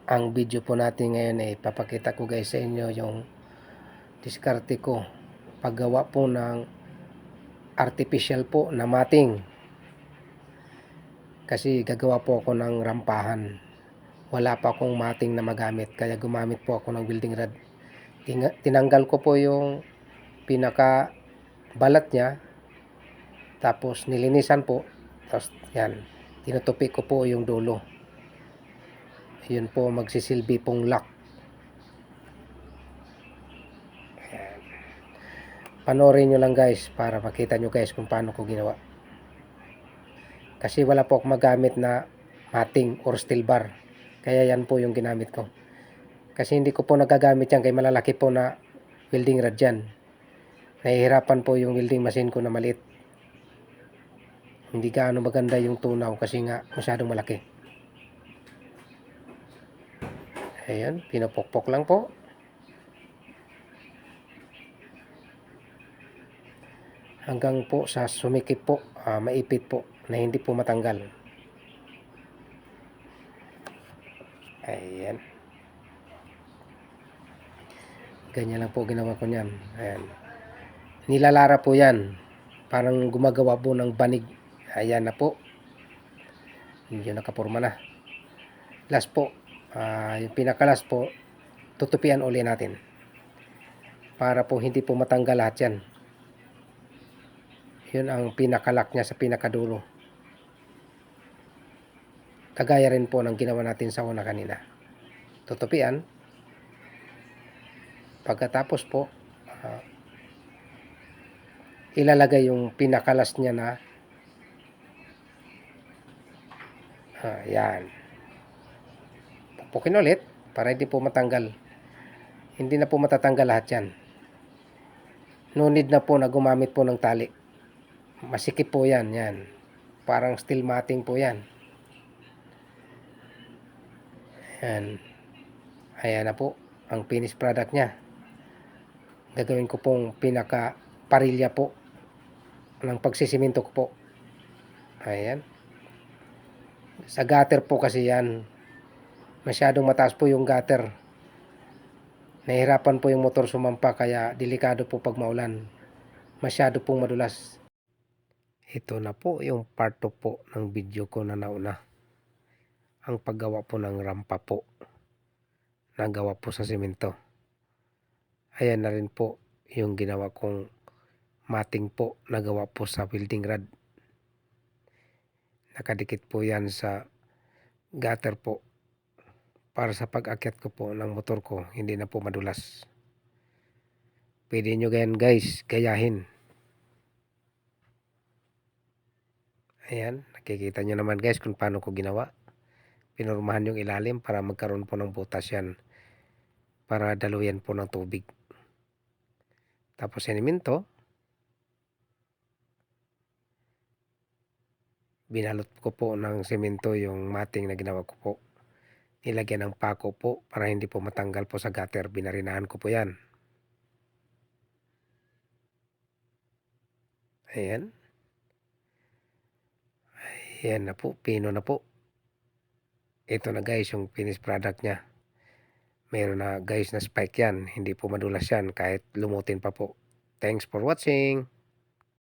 Ang video po natin ngayon ay papakita ko guys sa inyo yung diskarte ko paggawa po ng artificial po na mating, kasi gagawa po ako ng rampahan. Wala pa akong mating na magamit, kaya gumamit po ako ng welding rod. Tinanggal ko po yung pinaka balat niya, tapos nilinisan po, tapos yan, tinutupi ko po yung dulo. Yun po magsisilbi pong lock. Panoorin nyo lang guys para makita nyo guys kung paano ko ginawa. Kasi wala po akong magamit na mating or steel bar, kaya yan po yung ginamit ko. Kasi hindi ko po nagagamit yan kay malalaki po na welding rod yan. Nahihirapan po yung welding machine ko na maliit. Hindi gaano maganda yung tunaw kasi nga masyadong malaki. Ayan, pinapokpok lang po. Hanggang po sa sumikip po, maipit po na hindi po matanggal. Ayan. Ganyan lang po ginawa ko niyan. Ayan. Nilalara po yan. Parang gumagawa po ng banig. Ayan na po. Medyo nakapurma na. Last po. Yung pinakalas po, tutupian uli natin. Para po hindi po matanggal lahat yan. Yun ang pinakalak niya sa pinakadulo. Kagaya rin po ng ginawa natin sa una kanina. Tutupian. Pagkatapos po, ilalagay yung pinakalas niya na yan. Pupukin ulit para hindi po matanggal. Hindi na po matatanggal lahat yan. No need na po na gumamit po ng tali. Masikip po yan. Yan. Parang steel matting po yan. Yan. Ayan na po ang finished product niya. Gagawin ko pong pinaka parilya po ng pagsisiminto ko po. Ayan. Sa gutter po kasi yan. Masyadong mataas po yung gutter. Nahihirapan po yung motor sumampa, kaya delikado po pag maulan. Masyado pong madulas. Ito na po yung part 2 po ng video ko na nauna. Ang paggawa po ng rampa po. Nagawa po sa simento. Ayan na rin po yung ginawa kong mating po. Nagawa po sa welding rod. Nakadikit po yan sa gutter po. Para sa pag-akyat ko po ng motor ko, hindi na po madulas. Pwede nyo ganyan guys, gayahin. Ayan, nakikita nyo naman guys kung paano ko ginawa. Pinurmahan yung ilalim para magkaroon po ng butas yan. Para daluyan po ng tubig. Tapos siniminto. Binalot ko po ng semento yung mating na ginawa ko po. Nilagyan ng pako po para hindi po matanggal po sa gutter. Binarinahan ko po yan. Ayan. Ayan na po. Pino na po. Ito na guys yung finished product niya. Meron na guys na spike yan. Hindi po madulas yan kahit lumutin pa po. Thanks for watching.